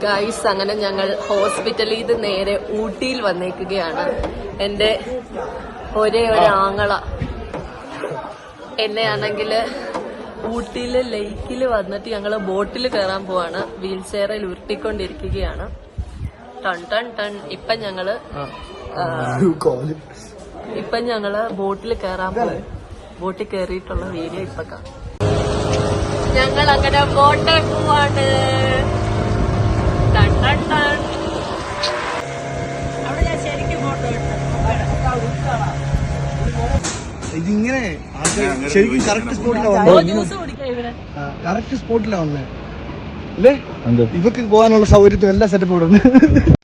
Guys, അങ്ങനെ ഞങ്ങൾ ഹോസ്പിറ്റലിൽ നിന്ന് നേരെ ഊട്ടിയിൽ വന്നേക്കുകയാണ്. എന്റെ ഒരേ ഒരു ആങ്ങള എന്നെയാണെങ്കിൽ ഊട്ടിയിലെ ലേക്കിൽ വന്നിട്ട് ഞങ്ങള് ബോട്ടിൽ കയറാൻ പോവാണ്. വീൽ ചെയറിൽ ഉരുട്ടിക്കൊണ്ടിരിക്കുകയാണ്. ടൺ ടൺ ടൺ. ഇപ്പൊ ഞങ്ങള് ബോട്ടിൽ കയറാൻ പോകും. ബോട്ടിൽ കയറിയിട്ടുള്ള വീഡിയോ ഇപ്പൊ കാണാം. ഞങ്ങൾ അങ്ങനെ ബോട്ടിൽ പോവാണ്. ടൺ ടൺ ടൺ. അവിടെ ഞാൻ ശരിക്കും ഫോട്ടോ ഇതിങ്ങനെ ശരിക്കും കറക്റ്റ് സ്പോട്ടിലാണ് വന്നേ അല്ലേ? ഇവക്ക് പോകാനുള്ള സൗകര്യത്തും എല്ലാ സെറ്റപ്പും ഇവിടെ ഉണ്ട്.